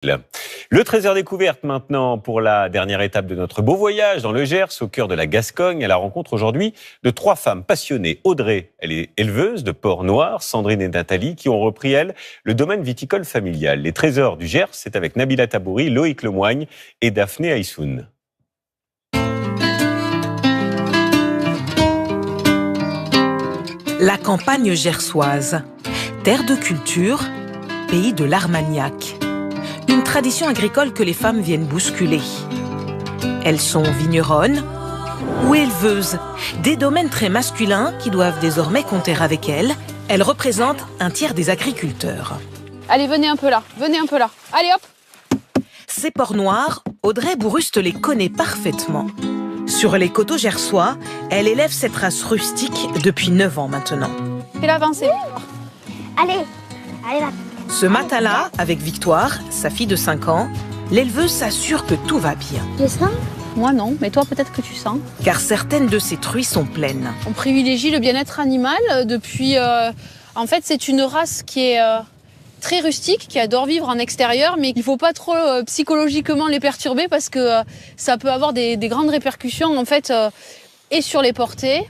Le trésor découverte maintenant pour la dernière étape de notre beau voyage dans le Gers, au cœur de la Gascogne, à la rencontre aujourd'hui de 3 femmes passionnées. Audrey, elle est éleveuse de porc noir, Sandrine et Nathalie, qui ont repris, elles, le domaine viticole familial. Les trésors du Gers, c'est avec Nabila Tabouri, Loïc Lemoigne et Daphné Aïssoun. La campagne gersoise, terre de culture, pays de l'Armagnac. Une tradition agricole que les femmes viennent bousculer. Elles sont vigneronnes ou éleveuses, des domaines très masculins qui doivent désormais compter avec elles. Elles représentent un tiers des agriculteurs. Allez, venez un peu là, allez hop! Ces porcs noirs, Audrey Bouruste les connaît parfaitement. Sur les coteaux gersois, elle élève cette race rustique depuis 9 ans maintenant. Fais-la avancer. Allez là. Ce matin-là, avec Victoire, sa fille de 5 ans, l'éleveuse s'assure que tout va bien. Tu sens? Moi non, mais toi peut-être que tu sens. Car certaines de ses truies sont pleines. On privilégie le bien-être animal depuis... En fait, c'est une race qui est très rustique, qui adore vivre en extérieur, mais il ne faut pas trop psychologiquement les perturber parce que ça peut avoir des grandes répercussions en fait, et sur les portées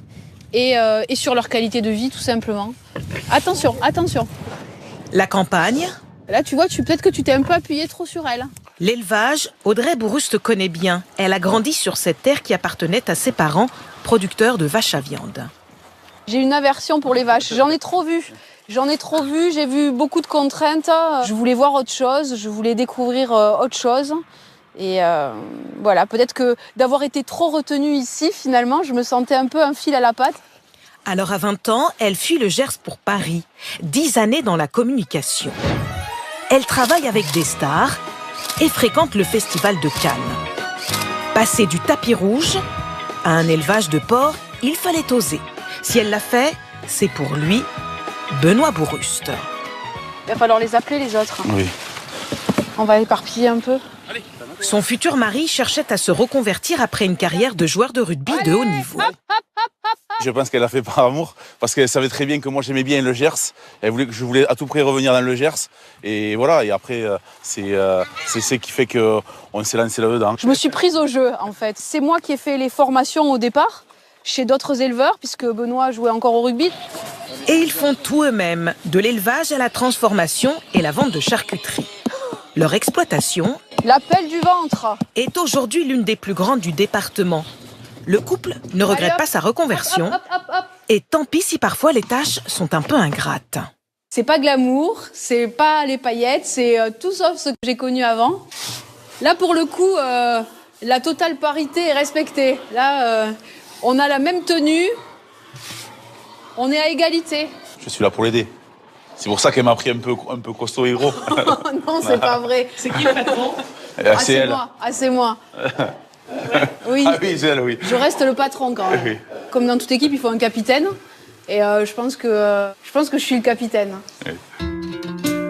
et sur leur qualité de vie tout simplement. Attention. La campagne, Là, tu vois, peut-être que tu t'es un peu appuyé trop sur elle. l'élevage, Audrey Bouruste connaît bien. Elle a grandi sur cette terre qui appartenait à ses parents, producteurs de vaches à viande. J'ai une aversion pour les vaches. J'en ai trop vu, j'ai vu beaucoup de contraintes. Je voulais voir autre chose, je voulais découvrir autre chose. Et voilà, peut-être que d'avoir été trop retenue ici, finalement, je me sentais un peu un fil à la patte. Alors à 20 ans, elle fuit le Gers pour Paris. 10 années dans la communication. Elle travaille avec des stars et fréquente le festival de Cannes. Passer du tapis rouge à un élevage de porcs, il fallait oser. Si elle l'a fait, c'est pour lui, Benoît Bouruste. Il va falloir les appeler les autres. Oui. On va éparpiller un peu. Son futur mari cherchait à se reconvertir après une carrière de joueur de rugby de haut niveau. Je pense qu'elle l'a fait par amour, parce qu'elle savait très bien que moi j'aimais bien le Gers. Elle voulait que je voulais à tout prix revenir dans le Gers. Et voilà, et après, c'est ce qui fait qu'on s'est lancé là-dedans. Je me suis prise au jeu, en fait. C'est moi qui ai fait les formations au départ, chez d'autres éleveurs, puisque Benoît jouait encore au rugby. Et ils font tout eux-mêmes, de l'élevage à la transformation et la vente de charcuterie. Leur exploitation L'appel du ventre. est aujourd'hui l'une des plus grandes du département. Le couple ne regrette pas sa reconversion. Et tant pis si parfois les tâches sont un peu ingrates. C'est pas glamour, c'est pas les paillettes, c'est tout sauf ce que j'ai connu avant. Là, pour le coup, la totale parité est respectée. Là, on a la même tenue, on est à égalité. Je suis là pour l'aider. C'est pour ça qu'elle m'a pris un peu costaud et gros. Non, c'est pas vrai. C'est qui le patron? C'est elle. C'est moi. Oui. Ah oui, c'est elle, oui. Je reste le patron quand même. Oui. Comme dans toute équipe, il faut un capitaine. Et je pense que je suis le capitaine. Oui.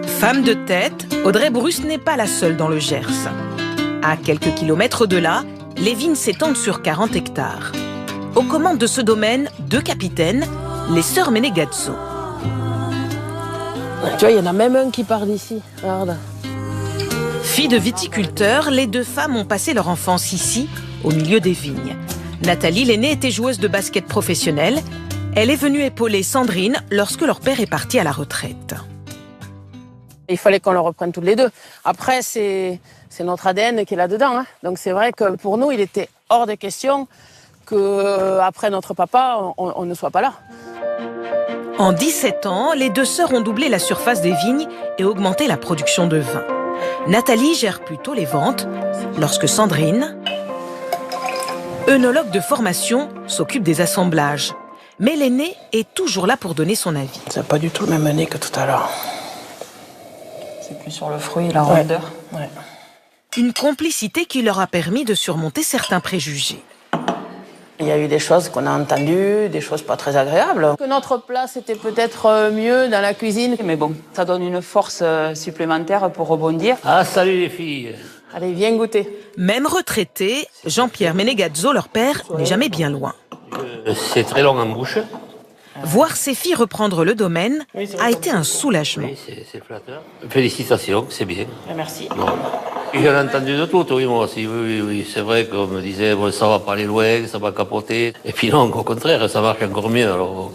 Femme de tête, Audrey Bouruste n'est pas la seule dans le Gers. À quelques kilomètres au-delà, les vignes s'étendent sur 40 hectares. Aux commandes de ce domaine, 2 capitaines, les sœurs Menegazzo. Tu vois, il y en a même un qui part d'ici. Regarde. Filles de viticulteurs, les 2 femmes ont passé leur enfance ici, au milieu des vignes. Nathalie, l'aînée, était joueuse de basket professionnelle. Elle est venue épauler Sandrine lorsque leur père est parti à la retraite. Il fallait qu'on le reprenne toutes les 2. Après, c'est notre ADN qui est là-dedans. Hein. Donc c'est vrai que pour nous, il était hors de question qu'après notre papa, on ne soit pas là. En 17 ans, les 2 sœurs ont doublé la surface des vignes et augmenté la production de vin. Nathalie gère plutôt les ventes, lorsque Sandrine, œnologue de formation, s'occupe des assemblages. Mais l'aînée est toujours là pour donner son avis. C'est pas du tout le même nez que tout à l'heure. C'est plus sur le fruit et la rondeur. Ouais. Une complicité qui leur a permis de surmonter certains préjugés. Il y a eu des choses qu'on a entendues, des choses pas très agréables. Que notre place était peut-être mieux dans la cuisine. Mais bon, ça donne une force supplémentaire pour rebondir. Ah, salut les filles. Allez, viens goûter. Même retraité, Jean-Pierre Menegazzo, leur père, n'est jamais bien loin. C'est très long en bouche. Voir ses filles reprendre le domaine a été un soulagement. Oui, c'est flatteur. Félicitations, c'est bien. Merci. J'en ai entendu de tout, oui, moi aussi. Oui. C'est vrai qu'on me disait, bon, ça va pas aller loin, ça va capoter. Et puis non, au contraire, ça marche encore mieux, alors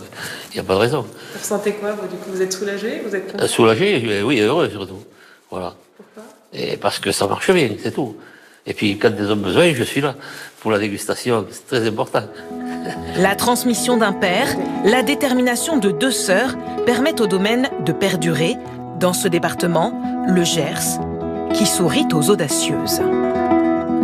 il n'y a pas de raison. Vous ressentez quoi, vous, du coup, vous êtes soulagé, vous êtes content? Soulagé, oui, heureux surtout. Voilà. Pourquoi? Et parce que ça marche bien, c'est tout. Et puis quand ils ont besoin, je suis là pour la dégustation, c'est très important. La transmission d'un père, la détermination de 2 sœurs permettent au domaine de perdurer. Dans ce département, le Gers, qui sourit aux audacieuses.